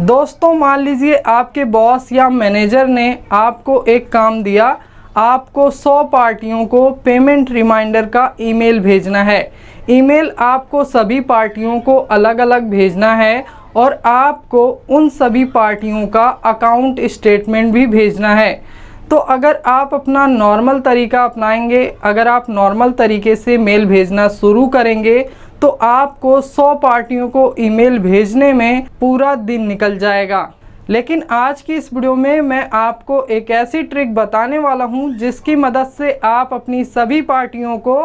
दोस्तों मान लीजिए आपके बॉस या मैनेजर ने आपको एक काम दिया, आपको 100 पार्टियों को पेमेंट रिमाइंडर का ईमेल भेजना है। ईमेल आपको सभी पार्टियों को अलग अलग भेजना है और आपको उन सभी पार्टियों का अकाउंट स्टेटमेंट भी भेजना है। तो अगर आप अपना नॉर्मल तरीका अपनाएंगे, अगर आप नॉर्मल तरीके से मेल भेजना शुरू करेंगे तो आपको 100 पार्टियों को ईमेल भेजने में पूरा दिन निकल जाएगा। लेकिन आज की इस वीडियो में मैं आपको एक ऐसी ट्रिक बताने वाला हूं जिसकी मदद से आप अपनी सभी पार्टियों को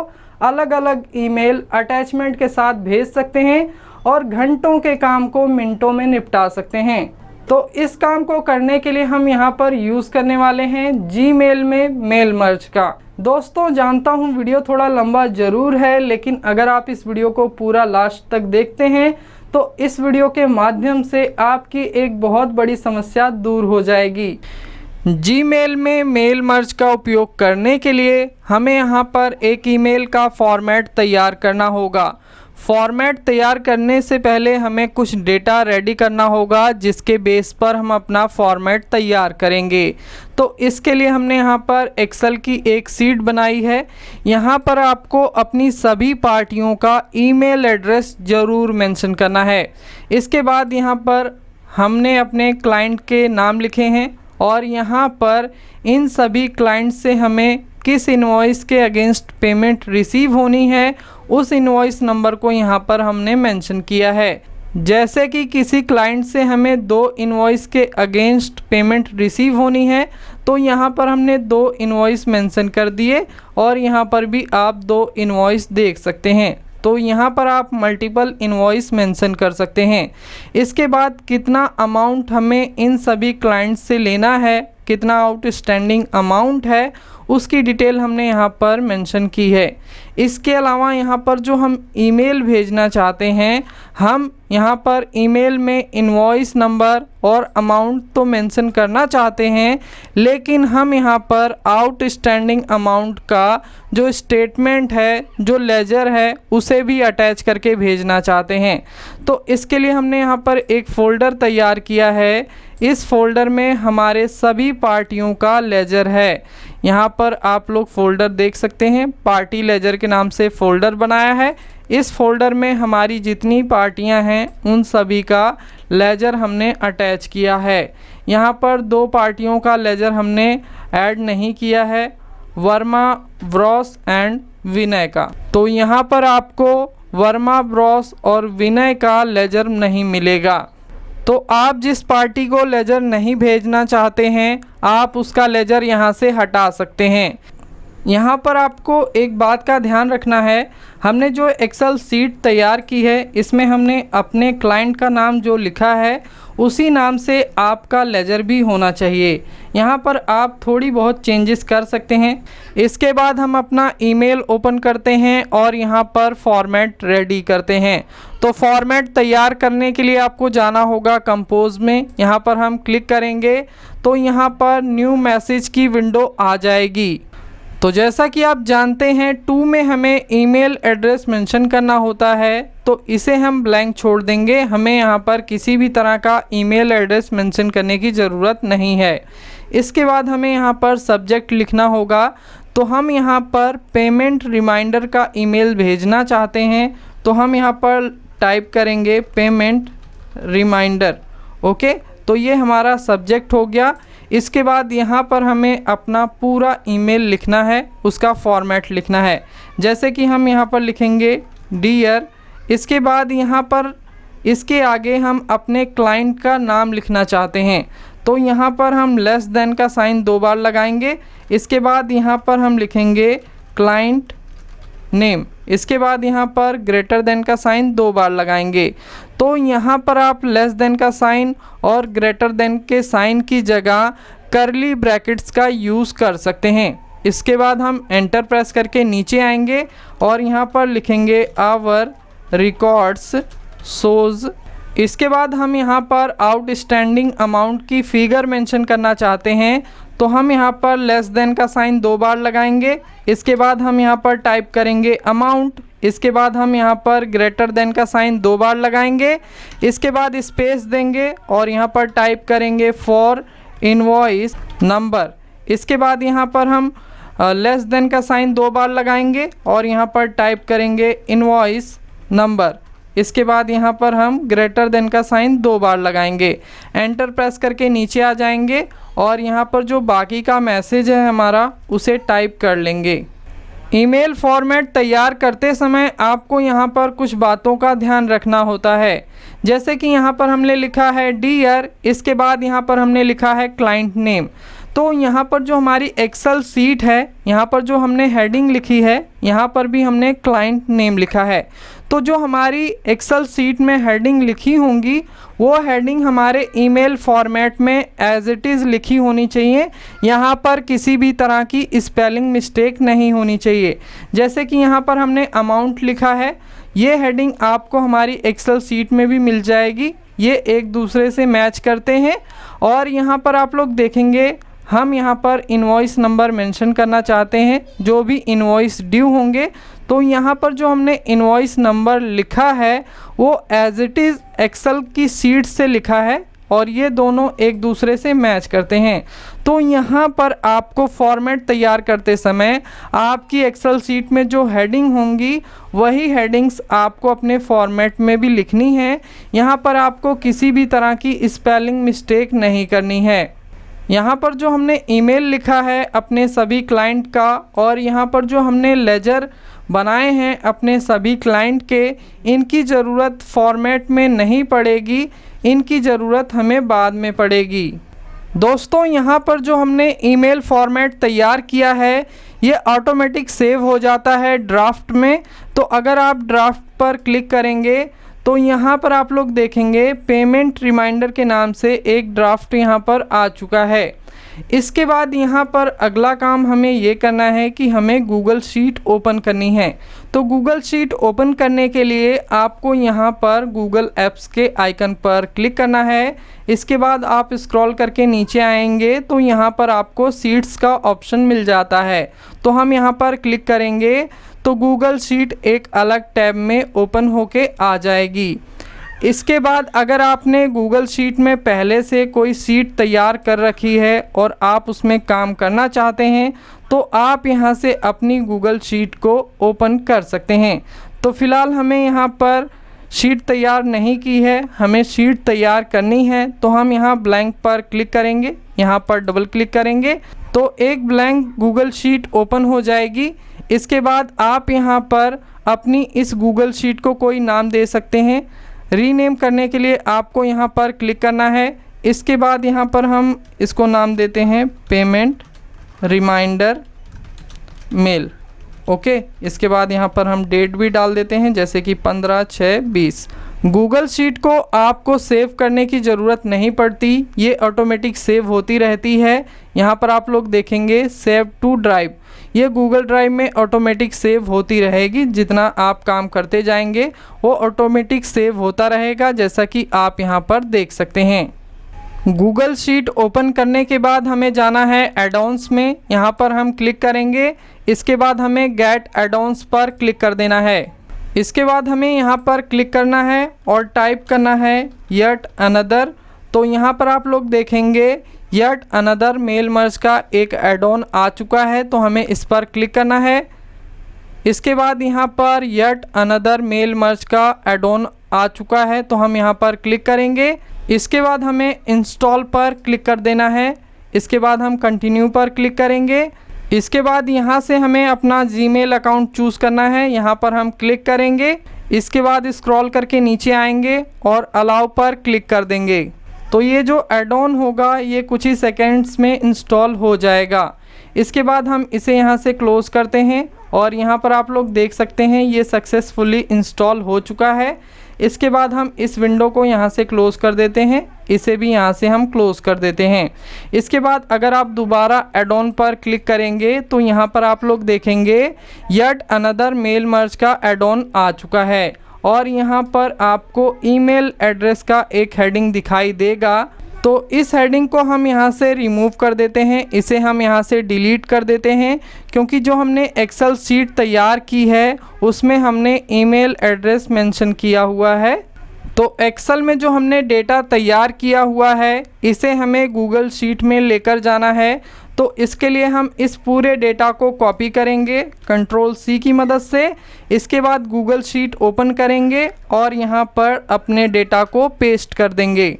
अलग अलग ईमेल अटैचमेंट के साथ भेज सकते हैं और घंटों के काम को मिनटों में निपटा सकते हैं। तो इस काम को करने के लिए हम यहाँ पर यूज़ करने वाले हैं जीमेल में मेल मर्ज का। दोस्तों जानता हूँ वीडियो थोड़ा लंबा ज़रूर है, लेकिन अगर आप इस वीडियो को पूरा लास्ट तक देखते हैं तो इस वीडियो के माध्यम से आपकी एक बहुत बड़ी समस्या दूर हो जाएगी। जीमेल में मेल मर्ज का उपयोग करने के लिए हमें यहाँ पर एक ईमेल का फॉर्मेट तैयार करना होगा। फॉर्मेट तैयार करने से पहले हमें कुछ डेटा रेडी करना होगा जिसके बेस पर हम अपना फॉर्मेट तैयार करेंगे। तो इसके लिए हमने यहाँ पर एक्सेल की एक शीट बनाई है। यहाँ पर आपको अपनी सभी पार्टियों का ईमेल एड्रेस ज़रूर मेंशन करना है। इसके बाद यहाँ पर हमने अपने क्लाइंट के नाम लिखे हैं और यहाँ पर इन सभी क्लाइंट से हमें किस इनवॉइस के अगेंस्ट पेमेंट रिसीव होनी है उस इनवॉइस नंबर को यहाँ पर हमने मेंशन किया है। जैसे कि किसी क्लाइंट से हमें 2 इनवॉइस के अगेंस्ट पेमेंट रिसीव होनी है तो यहाँ पर हमने 2 इनवॉइस मेंशन कर दिए और यहाँ पर भी आप 2 इनवॉइस देख सकते हैं। तो यहाँ पर आप मल्टीपल इनवॉइस मेंशन कर सकते हैं। इसके बाद कितना अमाउंट हमें इन सभी क्लाइंट्स से लेना है, कितना आउटस्टैंडिंग अमाउंट है, उसकी डिटेल हमने यहाँ पर मेंशन की है। इसके अलावा यहाँ पर जो हम ईमेल भेजना चाहते हैं, हम यहाँ पर ईमेल में इनवॉइस नंबर और अमाउंट तो मेंशन करना चाहते हैं, लेकिन हम यहाँ पर आउटस्टैंडिंग अमाउंट का जो स्टेटमेंट है, जो लेजर है, उसे भी अटैच करके भेजना चाहते हैं। तो इसके लिए हमने यहाँ पर एक फ़ोल्डर तैयार किया है। इस फोल्डर में हमारे सभी पार्टियों का लेजर है। यहाँ पर आप लोग फ़ोल्डर देख सकते हैं, पार्टी लेजर के नाम से फ़ोल्डर बनाया है। इस फोल्डर में हमारी जितनी पार्टियां हैं उन सभी का लेजर हमने अटैच किया है। यहाँ पर 2 पार्टियों का लेजर हमने ऐड नहीं किया है, वर्मा ब्रॉस एंड विनय का। तो यहाँ पर आपको वर्मा ब्रॉस और विनय का लेजर नहीं मिलेगा। तो आप जिस पार्टी को लेजर नहीं भेजना चाहते हैं आप उसका लेजर यहाँ से हटा सकते हैं। यहाँ पर आपको एक बात का ध्यान रखना है, हमने जो एक्सेल शीट तैयार की है इसमें हमने अपने क्लाइंट का नाम जो लिखा है उसी नाम से आपका लेजर भी होना चाहिए। यहाँ पर आप थोड़ी बहुत चेंजेस कर सकते हैं। इसके बाद हम अपना ईमेल ओपन करते हैं और यहाँ पर फॉर्मेट रेडी करते हैं। तो फॉर्मेट तैयार करने के लिए आपको जाना होगा कंपोज में। यहाँ पर हम क्लिक करेंगे तो यहाँ पर न्यू मैसेज की विंडो आ जाएगी। तो जैसा कि आप जानते हैं 2 में हमें ईमेल एड्रेस मेंशन करना होता है, तो इसे हम ब्लैंक छोड़ देंगे। हमें यहाँ पर किसी भी तरह का ईमेल एड्रेस मेंशन करने की ज़रूरत नहीं है। इसके बाद हमें यहाँ पर सब्जेक्ट लिखना होगा। तो हम यहाँ पर पेमेंट रिमाइंडर का ईमेल भेजना चाहते हैं, तो हम यहाँ पर टाइप करेंगे पेमेंट रिमाइंडर। ओके, तो ये हमारा सब्जेक्ट हो गया। इसके बाद यहाँ पर हमें अपना पूरा ईमेल लिखना है, उसका फॉर्मेट लिखना है। जैसे कि हम यहाँ पर लिखेंगे डियर। इसके बाद यहाँ पर इसके आगे हम अपने क्लाइंट का नाम लिखना चाहते हैं, तो यहाँ पर हम लेस देन का साइन 2 बार लगाएंगे। इसके बाद यहाँ पर हम लिखेंगे क्लाइंट नेम। इसके बाद यहाँ पर ग्रेटर देन का साइन 2 बार लगाएंगे। तो यहाँ पर आप लेस देन का साइन और ग्रेटर देन के साइन की जगह करली ब्रैकेट्स का यूज़ कर सकते हैं। इसके बाद हम एंटर प्रेस करके नीचे आएंगे और यहाँ पर लिखेंगे आवर रिकॉर्ड्स शोज़। इसके बाद हम यहाँ पर आउटस्टैंडिंग अमाउंट की फिगर मेंशन करना चाहते हैं, तो हम यहाँ पर लेस देन का साइन 2 बार लगाएंगे। इसके बाद हम यहाँ पर टाइप करेंगे अमाउंट। इसके बाद हम यहाँ पर ग्रेटर देन का साइन 2 बार लगाएंगे, इसके बाद स्पेस देंगे और यहाँ पर टाइप करेंगे फॉर इनवॉइस नंबर। इसके बाद यहाँ पर हम लेस देन का साइन 2 बार लगाएंगे और यहाँ पर टाइप करेंगे इनवॉइस नंबर। इसके बाद यहाँ पर हम ग्रेटर देन का साइन 2 बार लगाएंगे, एंटर प्रेस करके नीचे आ जाएंगे और यहाँ पर जो बाकी का मैसेज है हमारा उसे टाइप कर लेंगे। ईमेल फॉर्मेट तैयार करते समय आपको यहाँ पर कुछ बातों का ध्यान रखना होता है, जैसे कि यहाँ पर हमने लिखा है डियर, इसके बाद यहाँ पर हमने लिखा है क्लाइंट नेम। तो यहाँ पर जो हमारी एक्सेल सीट है, यहाँ पर जो हमने हेडिंग लिखी है, यहाँ पर भी हमने क्लाइंट नेम लिखा है। तो जो हमारी एक्सेल सीट में हेडिंग लिखी होंगी वो हेडिंग हमारे ईमेल फॉर्मेट में एज इट इज़ लिखी होनी चाहिए। यहाँ पर किसी भी तरह की स्पेलिंग मिस्टेक नहीं होनी चाहिए। जैसे कि यहाँ पर हमने अमाउंट लिखा है, ये हेडिंग आपको हमारी एक्सेल सीट में भी मिल जाएगी, ये एक दूसरे से मैच करते हैं। और यहाँ पर आप लोग देखेंगे हम यहाँ पर इनवॉइस नंबर मेंशन करना चाहते हैं, जो भी इनवॉइस ड्यू होंगे। तो यहाँ पर जो हमने इनवॉइस नंबर लिखा है वो एज इट इज़ एक्सेल की सीट से लिखा है और ये दोनों एक दूसरे से मैच करते हैं। तो यहाँ पर आपको फॉर्मेट तैयार करते समय आपकी एक्सेल सीट में जो हेडिंग होंगी वही हेडिंग्स आपको अपने फॉर्मेट में भी लिखनी है। यहाँ पर आपको किसी भी तरह की स्पेलिंग मिस्टेक नहीं करनी है। यहाँ पर जो हमने ईमेल लिखा है अपने सभी क्लाइंट का और यहाँ पर जो हमने लेजर बनाए हैं अपने सभी क्लाइंट के, इनकी ज़रूरत फॉर्मेट में नहीं पड़ेगी, इनकी ज़रूरत हमें बाद में पड़ेगी। दोस्तों यहाँ पर जो हमने ईमेल फॉर्मेट तैयार किया है ये ऑटोमेटिक सेव हो जाता है ड्राफ्ट में। तो अगर आप ड्राफ्ट पर क्लिक करेंगे तो यहाँ पर आप लोग देखेंगे पेमेंट रिमाइंडर के नाम से एक ड्राफ्ट यहाँ पर आ चुका है। इसके बाद यहाँ पर अगला काम हमें ये करना है कि हमें गूगल शीट ओपन करनी है। तो गूगल शीट ओपन करने के लिए आपको यहाँ पर गूगल ऐप्स के आइकन पर क्लिक करना है। इसके बाद आप स्क्रॉल करके नीचे आएंगे तो यहाँ पर आपको शीट्स का ऑप्शन मिल जाता है। तो हम यहाँ पर क्लिक करेंगे तो गूगल शीट एक अलग टैब में ओपन होके आ जाएगी। इसके बाद अगर आपने गूगल शीट में पहले से कोई शीट तैयार कर रखी है और आप उसमें काम करना चाहते हैं तो आप यहां से अपनी गूगल शीट को ओपन कर सकते हैं। तो फ़िलहाल हमें यहां पर शीट तैयार नहीं की है, हमें शीट तैयार करनी है। तो हम यहां ब्लैंक पर क्लिक करेंगे, यहां पर डबल क्लिक करेंगे तो एक ब्लैंक गूगल शीट ओपन हो जाएगी। इसके बाद आप यहां पर अपनी इस गूगल शीट को कोई नाम दे सकते हैं। रीनेम करने के लिए आपको यहाँ पर क्लिक करना है। इसके बाद यहाँ पर हम इसको नाम देते हैं पेमेंट रिमाइंडर मेल। ओके, इसके बाद यहाँ पर हम डेट भी डाल देते हैं जैसे कि 15/6/20। गूगल शीट को आपको सेव करने की ज़रूरत नहीं पड़ती, ये ऑटोमेटिक सेव होती रहती है। यहाँ पर आप लोग देखेंगे सेव टू ड्राइव, ये गूगल ड्राइव में ऑटोमेटिक सेव होती रहेगी। जितना आप काम करते जाएंगे वो ऑटोमेटिक सेव होता रहेगा, जैसा कि आप यहाँ पर देख सकते हैं। गूगल शीट ओपन करने के बाद हमें जाना है एड-ऑन्स में, यहाँ पर हम क्लिक करेंगे। इसके बाद हमें गेट एड-ऑन्स पर क्लिक कर देना है। इसके बाद हमें यहाँ पर क्लिक करना है और टाइप करना है येट अनदर। तो यहाँ पर आप लोग देखेंगे येट अनदर मेल मर्ज का एक एड ऑन आ चुका है, तो हमें इस पर क्लिक करना है। इसके बाद यहाँ पर येट अनदर मेल मर्ज का एड ऑन आ चुका है, तो हम यहाँ पर क्लिक करेंगे। इसके बाद हमें इंस्टॉल पर क्लिक कर देना है। इसके बाद हम कंटिन्यू पर क्लिक करेंगे। इसके बाद यहाँ से हमें अपना जीमेल अकाउंट चूज़ करना है, यहाँ पर हम क्लिक करेंगे। इसके बाद स्क्रॉल करके नीचे आएंगे और अलाउ पर क्लिक कर देंगे। तो ये जो ऐड ऑन होगा ये कुछ ही सेकेंड्स में इंस्टॉल हो जाएगा। इसके बाद हम इसे यहाँ से क्लोज़ करते हैं और यहाँ पर आप लोग देख सकते हैं ये सक्सेसफुली इंस्टॉल हो चुका है। इसके बाद हम इस विंडो को यहाँ से क्लोज़ कर देते हैं, इसे भी यहाँ से हम क्लोज़ कर देते हैं। इसके बाद अगर आप दोबारा ऐड ऑन पर क्लिक करेंगे तो यहाँ पर आप लोग देखेंगे येट अनदर मेल मर्ज का ऐड ऑन आ चुका है और यहाँ पर आपको ईमेल एड्रेस का एक हेडिंग दिखाई देगा। तो इस हेडिंग को हम यहाँ से रिमूव कर देते हैं, इसे हम यहाँ से डिलीट कर देते हैं, क्योंकि जो हमने एक्सेल शीट तैयार की है उसमें हमने ईमेल एड्रेस मेंशन किया हुआ है। तो एक्सेल में जो हमने डेटा तैयार किया हुआ है इसे हमें गूगल शीट में लेकर जाना है। तो इसके लिए हम इस पूरे डेटा को कॉपी करेंगे कंट्रोल-C की मदद से। इसके बाद गूगल शीट ओपन करेंगे और यहाँ पर अपने डेटा को पेस्ट कर देंगे।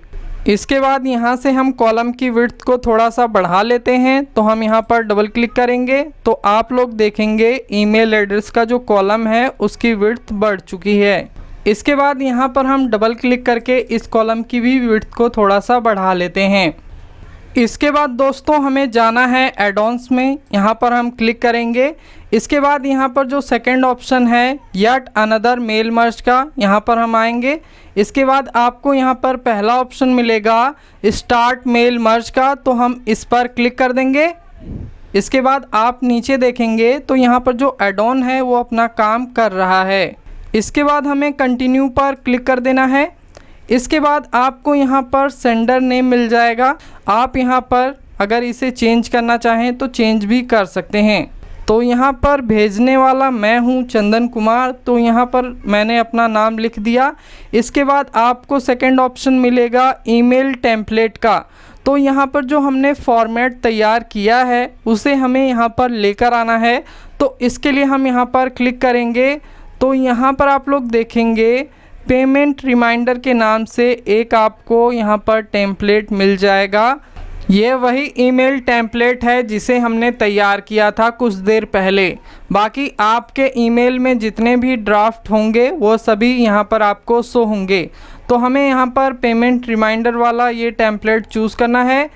इसके बाद यहाँ से हम कॉलम की विड्थ को थोड़ा सा बढ़ा लेते हैं। तो हम यहाँ पर डबल क्लिक करेंगे तो आप लोग देखेंगे ईमेल एड्रेस का जो कॉलम है उसकी विड्थ बढ़ चुकी है। इसके बाद यहाँ पर हम डबल क्लिक करके इस कॉलम की भी विड्थ को थोड़ा सा बढ़ा लेते हैं। इसके बाद दोस्तों हमें जाना है एड-ऑन्स में, यहाँ पर हम क्लिक करेंगे। इसके बाद यहाँ पर जो सेकंड ऑप्शन है येट अनदर मेल मर्ज का, यहाँ पर हम आएंगे। इसके बाद आपको यहाँ पर पहला ऑप्शन मिलेगा स्टार्ट मेल मर्ज का, तो हम इस पर क्लिक कर देंगे। इसके बाद आप नीचे देखेंगे तो यहाँ पर जो एड-ऑन है वो अपना काम कर रहा है। इसके बाद हमें कंटिन्यू पर क्लिक कर देना है। इसके बाद आपको यहाँ पर सेंडर नेम मिल जाएगा। आप यहाँ पर अगर इसे चेंज करना चाहें तो चेंज भी कर सकते हैं। तो यहाँ पर भेजने वाला मैं हूँ चंदन कुमार, तो यहाँ पर मैंने अपना नाम लिख दिया। इसके बाद आपको सेकंड ऑप्शन मिलेगा ईमेल टेम्पलेट का। तो यहाँ पर जो हमने फॉर्मेट तैयार किया है उसे हमें यहाँ पर लेकर आना है। तो इसके लिए हम यहाँ पर क्लिक करेंगे तो यहाँ पर आप लोग देखेंगे पेमेंट रिमाइंडर के नाम से एक आपको यहाँ पर टेम्पलेट मिल जाएगा। ये वही ईमेल टेम्पलेट है जिसे हमने तैयार किया था कुछ देर पहले। बाकी आपके ईमेल में जितने भी ड्राफ्ट होंगे वो सभी यहाँ पर आपको शो होंगे। तो हमें यहाँ पर पेमेंट रिमाइंडर वाला ये टेम्पलेट चूज़ करना है।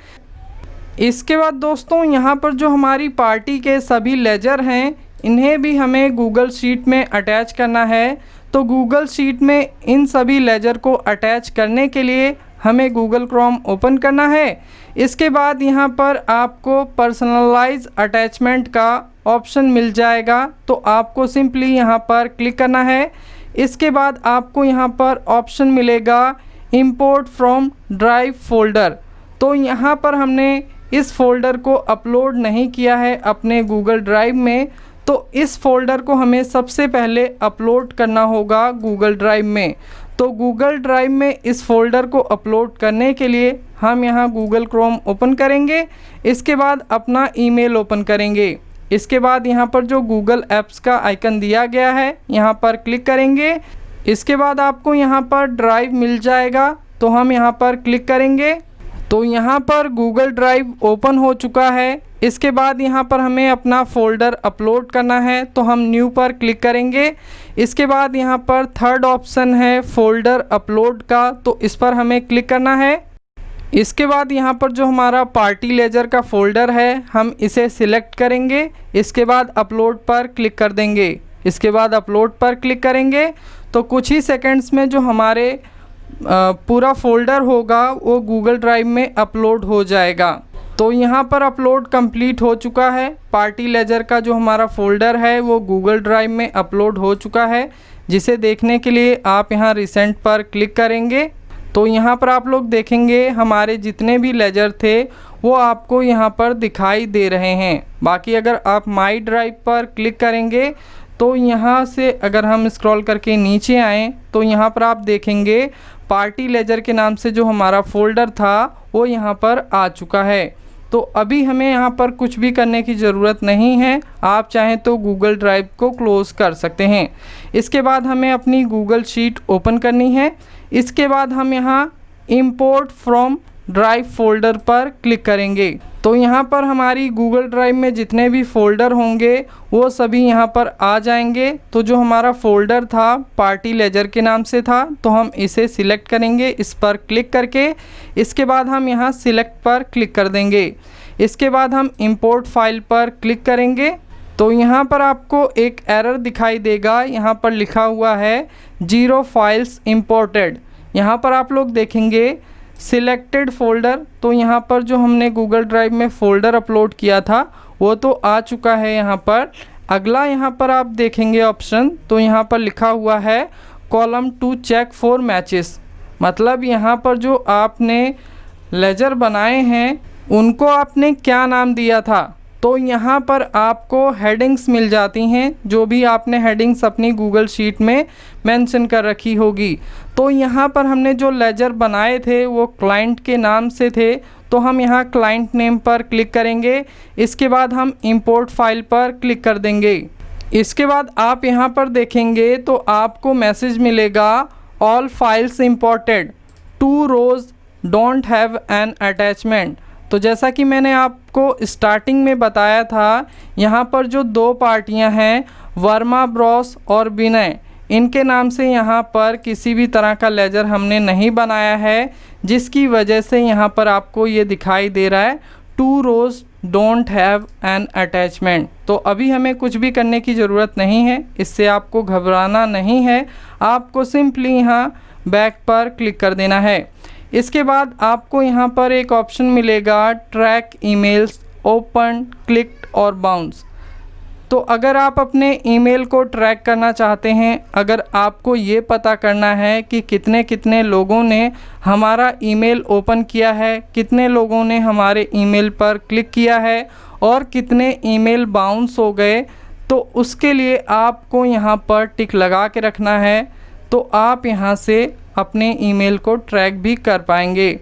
इसके बाद दोस्तों यहाँ पर जो हमारी पार्टी के सभी लेजर हैं इन्हें भी हमें गूगल शीट में अटैच करना है। तो गूगल शीट में इन सभी लेजर को अटैच करने के लिए हमें गूगल क्रोम ओपन करना है। इसके बाद यहाँ पर आपको पर्सनलाइज अटैचमेंट का ऑप्शन मिल जाएगा, तो आपको सिंपली यहाँ पर क्लिक करना है। इसके बाद आपको यहाँ पर ऑप्शन मिलेगा इंपोर्ट फ्रॉम ड्राइव फोल्डर। तो यहाँ पर हमने इस फोल्डर को अपलोड नहीं किया है अपने गूगल ड्राइव में, तो इस फोल्डर को हमें सबसे पहले अपलोड करना होगा गूगल ड्राइव में। तो गूगल ड्राइव में इस फोल्डर को अपलोड करने के लिए हम यहाँ गूगल क्रोम ओपन करेंगे। इसके बाद अपना ईमेल ओपन करेंगे। इसके बाद यहाँ पर जो गूगल ऐप्स का आइकन दिया गया है यहाँ पर क्लिक करेंगे। इसके बाद आपको यहाँ पर ड्राइव मिल जाएगा, तो हम यहाँ पर क्लिक करेंगे। तो यहाँ पर गूगल ड्राइव ओपन हो चुका है। इसके बाद यहाँ पर हमें अपना फ़ोल्डर अपलोड करना है, तो हम न्यू पर क्लिक करेंगे। इसके बाद यहाँ पर थर्ड ऑप्शन है फ़ोल्डर अपलोड का, तो इस पर हमें क्लिक करना है। इसके बाद यहाँ पर जो हमारा पार्टी लेजर का फ़ोल्डर है हम इसे सिलेक्ट करेंगे। इसके बाद अपलोड पर क्लिक कर देंगे। इसके बाद अपलोड पर क्लिक करेंगे तो कुछ ही सेकंड्स में जो हमारे पूरा फ़ोल्डर होगा वो गूगल ड्राइव में अपलोड हो जाएगा। तो यहाँ पर अपलोड कंप्लीट हो चुका है। पार्टी लेजर का जो हमारा फ़ोल्डर है वो गूगल ड्राइव में अपलोड हो चुका है, जिसे देखने के लिए आप यहाँ रिसेंट पर क्लिक करेंगे। तो यहाँ पर आप लोग देखेंगे हमारे जितने भी लेजर थे वो आपको यहाँ पर दिखाई दे रहे हैं। बाकी अगर आप माई ड्राइव पर क्लिक करेंगे तो यहाँ से अगर हम स्क्रॉल करके नीचे आएँ तो यहाँ पर आप देखेंगे पार्टी लेजर के नाम से जो हमारा फ़ोल्डर था वो यहाँ पर आ चुका है। तो अभी हमें यहाँ पर कुछ भी करने की ज़रूरत नहीं है, आप चाहें तो गूगल ड्राइव को क्लोज़ कर सकते हैं। इसके बाद हमें अपनी गूगल शीट ओपन करनी है। इसके बाद हम यहाँ इंपोर्ट फ्रॉम ड्राइव फ़ोल्डर पर क्लिक करेंगे। तो यहाँ पर हमारी गूगल ड्राइव में जितने भी फ़ोल्डर होंगे वो सभी यहाँ पर आ जाएंगे। तो जो हमारा फ़ोल्डर था पार्टी लेजर के नाम से था, तो हम इसे सिलेक्ट करेंगे इस पर क्लिक करके। इसके बाद हम यहाँ सिलेक्ट पर क्लिक कर देंगे। इसके बाद हम इंपोर्ट फाइल पर क्लिक करेंगे। तो यहाँ पर आपको एक एरर दिखाई देगा, यहाँ पर लिखा हुआ है 0 फाइल्स इंपोर्टेड। यहाँ पर आप लोग देखेंगे सिलेक्टेड फ़ोल्डर, तो यहाँ पर जो हमने गूगल ड्राइव में फ़ोल्डर अपलोड किया था वो तो आ चुका है यहाँ पर। अगला यहाँ पर आप देखेंगे ऑप्शन, तो यहाँ पर लिखा हुआ है column to check for matches. मतलब यहाँ पर जो आपने लेजर बनाए हैं उनको आपने क्या नाम दिया था। तो यहाँ पर आपको हेडिंग्स मिल जाती हैं, जो भी आपने हेडिंग्स अपनी गूगल शीट में मेंशन कर रखी होगी। तो यहाँ पर हमने जो लेजर बनाए थे वो क्लाइंट के नाम से थे, तो हम यहाँ क्लाइंट नेम पर क्लिक करेंगे। इसके बाद हम इंपोर्ट फाइल पर क्लिक कर देंगे। इसके बाद आप यहाँ पर देखेंगे तो आपको मैसेज मिलेगा all files imported 2 rows don't have an attachment. तो जैसा कि मैंने आपको स्टार्टिंग में बताया था, यहाँ पर जो 2 पार्टियाँ हैं वर्मा ब्रॉस और विनय, इनके नाम से यहाँ पर किसी भी तरह का लेजर हमने नहीं बनाया है, जिसकी वजह से यहाँ पर आपको ये दिखाई दे रहा है 2 rows don't have an attachment. तो अभी हमें कुछ भी करने की ज़रूरत नहीं है, इससे आपको घबराना नहीं है। आपको सिंपली यहाँ बैक पर क्लिक कर देना है। इसके बाद आपको यहाँ पर एक ऑप्शन मिलेगा ट्रैक ईमेल्स ओपन क्लिक्ड और बाउंस। तो अगर आप अपने ईमेल को ट्रैक करना चाहते हैं, अगर आपको ये पता करना है कि कितने कितने लोगों ने हमारा ईमेल ओपन किया है, कितने लोगों ने हमारे ईमेल पर क्लिक किया है और कितने ईमेल बाउंस हो गए, तो उसके लिए आपको यहाँ पर टिक लगा के रखना है। तो आप यहाँ से अपने ईमेल को ट्रैक भी कर पाएंगे।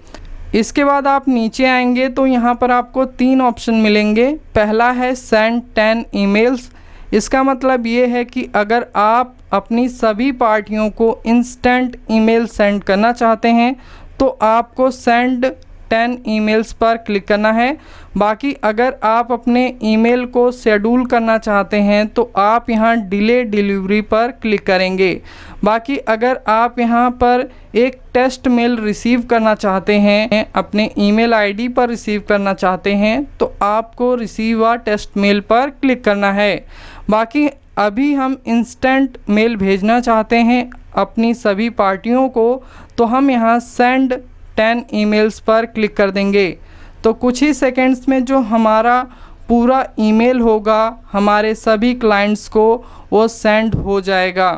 इसके बाद आप नीचे आएंगे तो यहाँ पर आपको 3 ऑप्शन मिलेंगे। पहला है सेंड 10 ईमेल्स। इसका मतलब ये है कि अगर आप अपनी सभी पार्टियों को इंस्टेंट ईमेल सेंड करना चाहते हैं तो आपको सेंड 10 ईमेल्स पर क्लिक करना है। बाकी अगर आप अपने ईमेल को शेड्यूल करना चाहते हैं तो आप यहाँ डिले डिलीवरी पर क्लिक करेंगे। बाकी अगर आप यहाँ पर एक टेस्ट मेल रिसीव करना चाहते हैं, अपने ईमेल आईडी पर रिसीव करना चाहते हैं, तो आपको रिसीव अ टेस्ट मेल पर क्लिक करना है। बाकी अभी हम इंस्टेंट मेल भेजना चाहते हैं अपनी सभी पार्टियों को, तो हम यहाँ सेंड 10 ईमेल्स पर क्लिक कर देंगे। तो कुछ ही सेकंड्स में जो हमारा पूरा ईमेल होगा हमारे सभी क्लाइंट्स को वो सेंड हो जाएगा।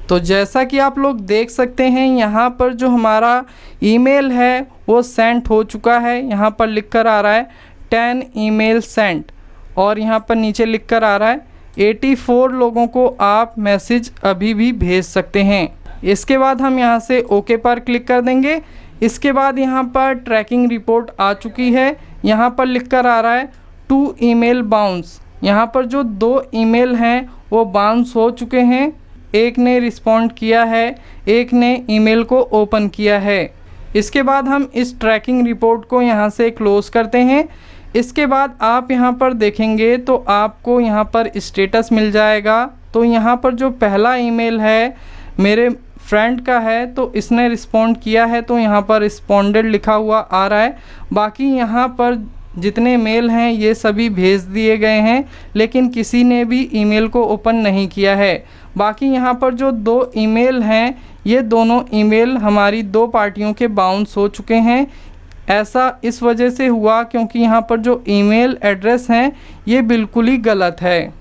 तो जैसा कि आप लोग देख सकते हैं यहाँ पर जो हमारा ईमेल है वो सेंड हो चुका है। यहाँ पर लिख कर आ रहा है 10 ईमेल सेंट और यहाँ पर नीचे लिख कर आ रहा है 84 लोगों को आप मैसेज अभी भी भेज सकते हैं। इसके बाद हम यहाँ से ओके पर क्लिक कर देंगे। इसके बाद यहाँ पर ट्रैकिंग रिपोर्ट आ चुकी है। यहाँ पर लिख कर आ रहा है 2 ईमेल बाउंस। यहाँ पर जो 2 ईमेल हैं वो बाउंस हो चुके हैं। एक ने रिस्पॉन्ड किया है, एक ने ईमेल को ओपन किया है। इसके बाद हम इस ट्रैकिंग रिपोर्ट को यहाँ से क्लोज़ करते हैं। इसके बाद आप यहाँ पर देखेंगे तो आपको यहाँ पर स्टेटस मिल जाएगा। तो यहाँ पर जो पहला ईमेल है मेरे फ्रेंड का है, तो इसने रिस्पॉन्ड किया है, तो यहाँ पर रिस्पॉन्डेड लिखा हुआ आ रहा है। बाकी यहाँ पर जितने मेल हैं ये सभी भेज दिए गए हैं, लेकिन किसी ने भी ईमेल को ओपन नहीं किया है। बाकी यहाँ पर जो 2 ईमेल हैं ये दोनों ईमेल हमारी 2 पार्टियों के बाउंस हो चुके हैं। ऐसा इस वजह से हुआ क्योंकि यहाँ पर जो ईमेल एड्रेस हैं ये बिल्कुल ही गलत है।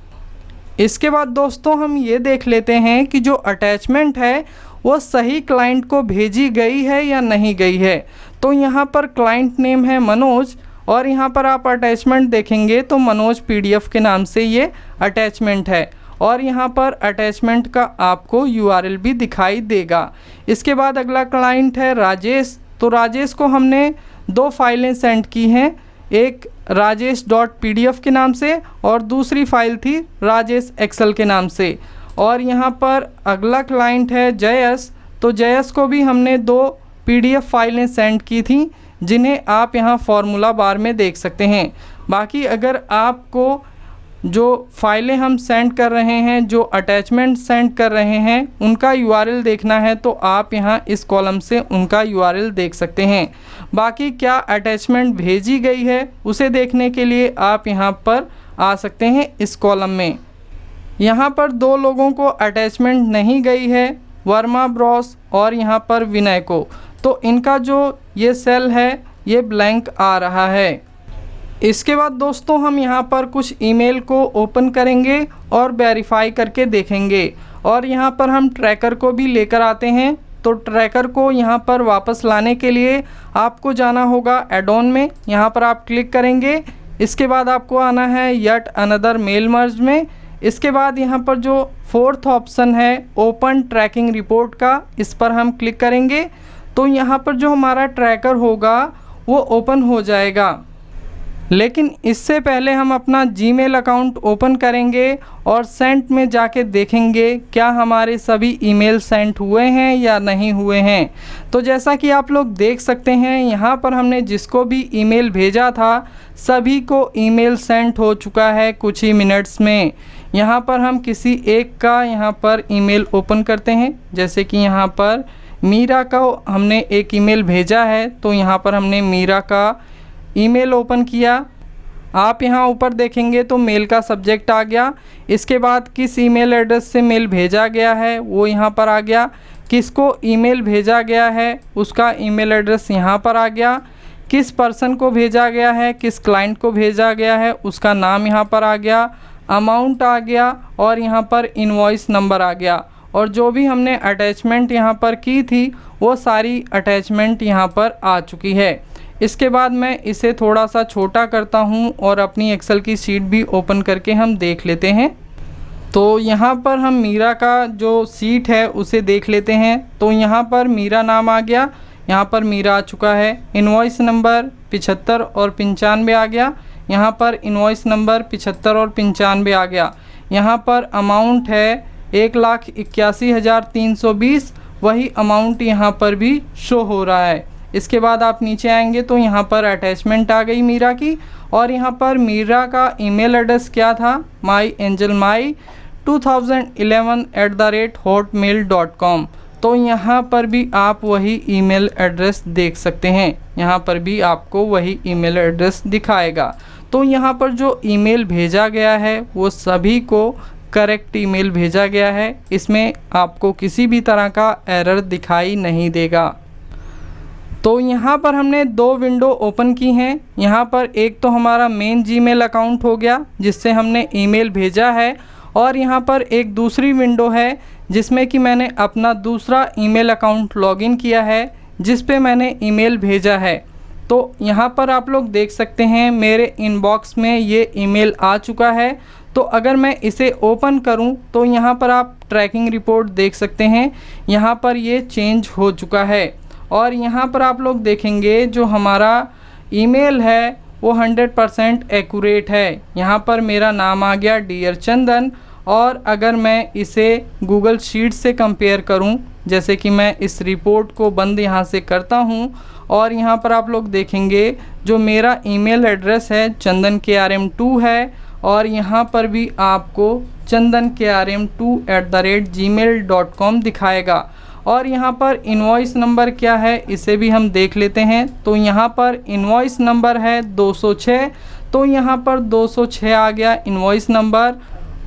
इसके बाद दोस्तों हम ये देख लेते हैं कि जो अटैचमेंट है वो सही क्लाइंट को भेजी गई है या नहीं गई है। तो यहाँ पर क्लाइंट नेम है मनोज और यहाँ पर आप अटैचमेंट देखेंगे तो मनोज PDF के नाम से ये अटैचमेंट है और यहाँ पर अटैचमेंट का आपको URL भी दिखाई देगा। इसके बाद अगला क्लाइंट है राजेश। तो राजेश को हमने 2 फाइलें सेंड की हैं, एक rajesh.pdf के नाम से और दूसरी फाइल थी राजेश एक्सेल के नाम से। और यहाँ पर अगला क्लाइंट है जयस। तो जयस को भी हमने 2 PDF फाइलें सेंड की थी, जिन्हें आप यहाँ फॉर्मूला बार में देख सकते हैं। बाकी अगर आपको जो फाइलें हम सेंड कर रहे हैं, जो अटैचमेंट सेंड कर रहे हैं, उनका URL देखना है तो आप यहाँ इस कॉलम से उनका URL देख सकते हैं। बाकी क्या अटैचमेंट भेजी गई है उसे देखने के लिए आप यहाँ पर आ सकते हैं इस कॉलम में। यहाँ पर 2 लोगों को अटैचमेंट नहीं गई है, वर्मा ब्रॉस और यहाँ पर विनय को। तो इनका जो ये सेल है ये ब्लैंक आ रहा है। इसके बाद दोस्तों हम यहाँ पर कुछ ईमेल को ओपन करेंगे और वेरीफाई करके देखेंगे और यहाँ पर हम ट्रैकर को भी लेकर आते हैं। तो ट्रैकर को यहाँ पर वापस लाने के लिए आपको जाना होगा ऐड ऑन में, यहाँ पर आप क्लिक करेंगे। इसके बाद आपको आना है येट अनदर मेल मर्ज में। इसके बाद यहाँ पर जो फोर्थ ऑप्शन है ओपन ट्रैकिंग रिपोर्ट का, इस पर हम क्लिक करेंगे तो यहाँ पर जो हमारा ट्रैकर होगा वो ओपन हो जाएगा। लेकिन इससे पहले हम अपना जीमेल अकाउंट ओपन करेंगे और सेंट में जाके देखेंगे क्या हमारे सभी ईमेल सेंट हुए हैं या नहीं हुए हैं। तो जैसा कि आप लोग देख सकते हैं यहाँ पर हमने जिसको भी ईमेल भेजा था सभी को ईमेल सेंट हो चुका है कुछ ही मिनट्स में। यहाँ पर हम किसी एक का यहाँ पर ईमेल ओपन करते हैं, जैसे कि यहाँ पर मीरा का हमने एक ईमेल भेजा है तो यहाँ पर हमने मीरा का ईमेल ओपन किया। आप यहाँ ऊपर देखेंगे तो मेल का सब्जेक्ट आ गया। इसके बाद किस ईमेल एड्रेस से मेल भेजा गया है वो यहाँ पर आ गया। किसको ईमेल भेजा गया है उसका ईमेल एड्रेस यहाँ पर आ गया। किस पर्सन को भेजा गया है, किस क्लाइंट को भेजा गया है उसका नाम यहाँ पर आ गया। अमाउंट आ गया और यहाँ पर इनवॉइस नंबर आ गया। और जो भी हमने अटैचमेंट यहाँ पर की थी वो सारी अटैचमेंट यहाँ पर आ चुकी है। इसके बाद मैं इसे थोड़ा सा छोटा करता हूँ और अपनी एक्सेल की शीट भी ओपन करके हम देख लेते हैं। तो यहाँ पर हम मीरा का जो शीट है उसे देख लेते हैं। तो यहाँ पर मीरा नाम आ गया, यहाँ पर मीरा आ चुका है। इनवॉइस नंबर 75 और 95 आ गया, यहाँ पर इनवॉइस नंबर 75 और 95 आ गया। यहाँ पर अमाउंट है 1,81,320, वही अमाउंट यहाँ पर भी शो हो रहा है। इसके बाद आप नीचे आएंगे तो यहाँ पर अटैचमेंट आ गई मीरा की। और यहाँ पर मीरा का ईमेल एड्रेस क्या था, myangelmy2011@hotmail.com। तो यहाँ पर भी आप वही ईमेल एड्रेस देख सकते हैं, यहाँ पर भी आपको वही ईमेल एड्रेस दिखाएगा। तो यहाँ पर जो ईमेल भेजा गया है वो सभी को करेक्ट ईमेल भेजा गया है, इसमें आपको किसी भी तरह का एरर दिखाई नहीं देगा। तो यहाँ पर हमने दो विंडो ओपन की हैं। यहाँ पर एक तो हमारा मेन जीमेल अकाउंट हो गया जिससे हमने ईमेल भेजा है, और यहाँ पर एक दूसरी विंडो है जिसमें कि मैंने अपना दूसरा ईमेल अकाउंट लॉगिन किया है जिस पे मैंने ईमेल भेजा है। तो यहाँ पर आप लोग देख सकते हैं मेरे इनबॉक्स में ये ईमेल आ चुका है। तो अगर मैं इसे ओपन करूं तो यहाँ पर आप ट्रैकिंग रिपोर्ट देख सकते हैं, यहाँ पर ये चेंज हो चुका है। और यहाँ पर आप लोग देखेंगे जो हमारा ईमेल है वो 100% एक्यूरेट है। यहाँ पर मेरा नाम आ गया डियर चंदन। और अगर मैं इसे गूगल शीट से कंपेयर करूं, जैसे कि मैं इस रिपोर्ट को बंद यहाँ से करता हूं, और यहाँ पर आप लोग देखेंगे जो मेरा ईमेल एड्रेस है chandankrm2 है, और यहाँ पर भी आपको chandankrm2@gmail.com दिखाएगा। और यहाँ पर इनवॉइस नंबर क्या है इसे भी हम देख लेते हैं। तो यहाँ पर इनवॉइस नंबर है 206, तो यहाँ पर 206 आ गया इनवॉइस नंबर।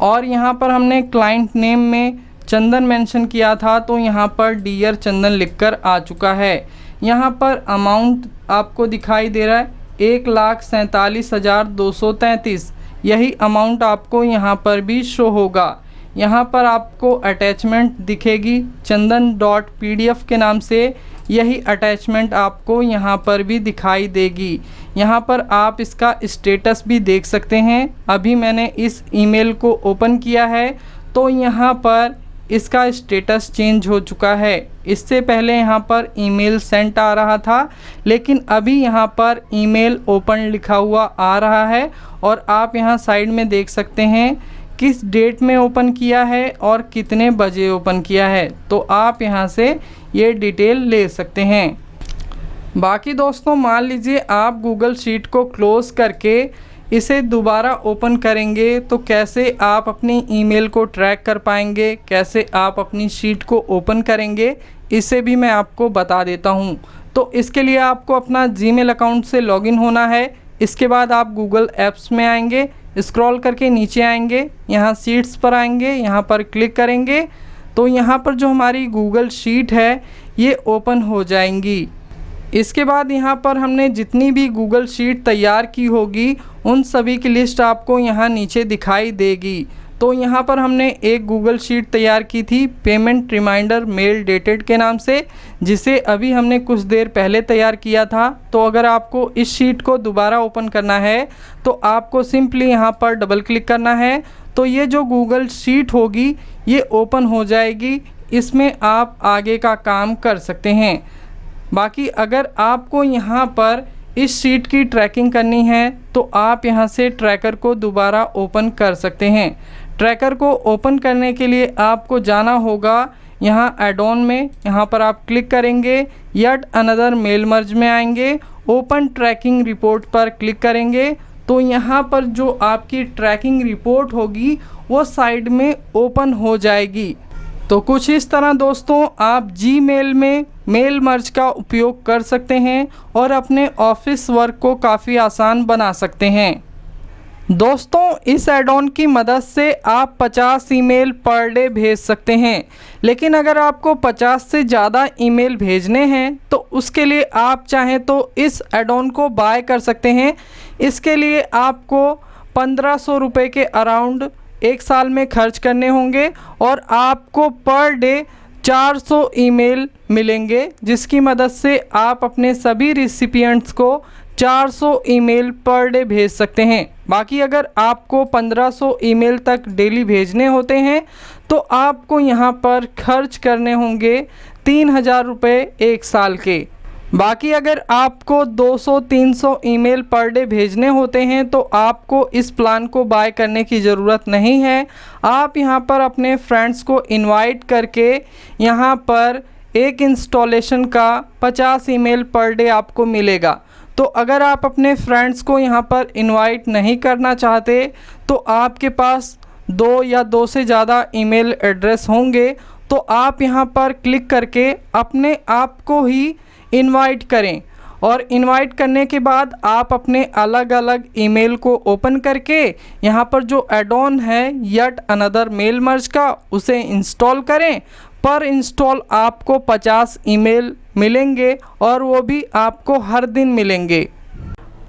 और यहाँ पर हमने क्लाइंट नेम में चंदन मेंशन किया था तो यहाँ पर डियर चंदन लिखकर आ चुका है। यहाँ पर अमाउंट आपको दिखाई दे रहा है 1,47,233, यही अमाउंट आपको यहाँ पर भी शो होगा। यहाँ पर आपको अटैचमेंट दिखेगी chandan.pdf के नाम से, यही अटैचमेंट आपको यहाँ पर भी दिखाई देगी। यहाँ पर आप इसका स्टेटस भी देख सकते हैं। अभी मैंने इस ईमेल को ओपन किया है तो यहाँ पर इसका स्टेटस चेंज हो चुका है। इससे पहले यहाँ पर ईमेल सेंट आ रहा था, लेकिन अभी यहाँ पर ईमेल ओपन लिखा हुआ आ रहा है। और आप यहाँ साइड में देख सकते हैं किस डेट में ओपन किया है और कितने बजे ओपन किया है, तो आप यहाँ से ये डिटेल ले सकते हैं। बाकी दोस्तों मान लीजिए आप गूगल शीट को क्लोज़ करके इसे दोबारा ओपन करेंगे तो कैसे आप अपनी ईमेल को ट्रैक कर पाएंगे, कैसे आप अपनी शीट को ओपन करेंगे, इसे भी मैं आपको बता देता हूँ। तो इसके लिए आपको अपना जीमेल अकाउंट से लॉगिन होना है। इसके बाद आप गूगल ऐप्स में आएंगे, स्क्रॉल करके नीचे आएंगे, यहाँ शीट्स पर आएंगे, यहाँ पर क्लिक करेंगे तो यहाँ पर जो हमारी गूगल शीट है ये ओपन हो जाएंगी। इसके बाद यहाँ पर हमने जितनी भी गूगल शीट तैयार की होगी उन सभी की लिस्ट आपको यहाँ नीचे दिखाई देगी। तो यहाँ पर हमने एक गूगल शीट तैयार की थी पेमेंट रिमाइंडर मेल डेटेड के नाम से, जिसे अभी हमने कुछ देर पहले तैयार किया था। तो अगर आपको इस शीट को दोबारा ओपन करना है तो आपको सिंपली यहाँ पर डबल क्लिक करना है। तो ये जो गूगल शीट होगी ये ओपन हो जाएगी, इसमें आप आगे का काम कर सकते हैं। बाकी अगर आपको यहाँ पर इस शीट की ट्रैकिंग करनी है तो आप यहाँ से ट्रैकर को दोबारा ओपन कर सकते हैं। ट्रैकर को ओपन करने के लिए आपको जाना होगा यहाँ ऐड ऑन में, यहाँ पर आप क्लिक करेंगे, येट अनदर मेल मर्ज में आएंगे, ओपन ट्रैकिंग रिपोर्ट पर क्लिक करेंगे। तो यहाँ पर जो आपकी ट्रैकिंग रिपोर्ट होगी वो साइड में ओपन हो जाएगी। तो कुछ इस तरह दोस्तों आप जीमेल में मेल मर्ज का उपयोग कर सकते हैं और अपने ऑफिस वर्क को काफ़ी आसान बना सकते हैं। दोस्तों इस ऐड ऑन की मदद से आप 50 ईमेल पर डे भेज सकते हैं, लेकिन अगर आपको 50 से ज़्यादा ईमेल भेजने हैं तो उसके लिए आप चाहें तो इस ऐड ऑन को बाय कर सकते हैं। इसके लिए आपको 1500 रुपये के अराउंड एक साल में खर्च करने होंगे और आपको पर डे 400 ईमेल मिलेंगे, जिसकी मदद से आप अपने सभी रिसिपिएंट्स को 400 ईमेल पर डे भेज सकते हैं। बाकी अगर आपको 1500 ईमेल तक डेली भेजने होते हैं तो आपको यहाँ पर खर्च करने होंगे 3000 रुपये एक साल के। बाकी अगर आपको 200-300 ईमेल पर डे भेजने होते हैं तो आपको इस प्लान को बाय करने की ज़रूरत नहीं है। आप यहाँ पर अपने फ्रेंड्स को इनवाइट करके यहाँ पर एक इंस्टॉलेशन का 50 ईमेल पर डे आपको मिलेगा। तो अगर आप अपने फ्रेंड्स को यहाँ पर इनवाइट नहीं करना चाहते तो आपके पास 2 या 2 से ज़्यादा ईमेल एड्रेस होंगे, तो आप यहाँ पर क्लिक करके अपने आप को ही इनवाइट करें और इनवाइट करने के बाद आप अपने अलग अलग ईमेल को ओपन करके यहाँ पर जो ऐड ऑन है येट अनदर मेल मर्ज का उसे इंस्टॉल करें। पर इंस्टॉल आपको 50 ईमेल मिलेंगे और वो भी आपको हर दिन मिलेंगे।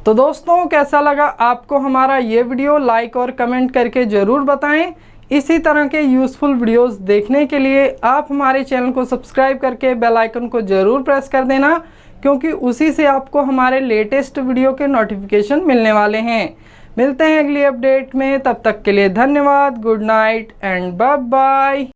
तो दोस्तों कैसा लगा आपको हमारा ये वीडियो, लाइक और कमेंट करके ज़रूर बताएं। इसी तरह के यूज़फुल वीडियोस देखने के लिए आप हमारे चैनल को सब्सक्राइब करके बेल आइकन को ज़रूर प्रेस कर देना, क्योंकि उसी से आपको हमारे लेटेस्ट वीडियो के नोटिफिकेशन मिलने वाले हैं। मिलते हैं अगली अपडेट में, तब तक के लिए धन्यवाद, good night and bye bye.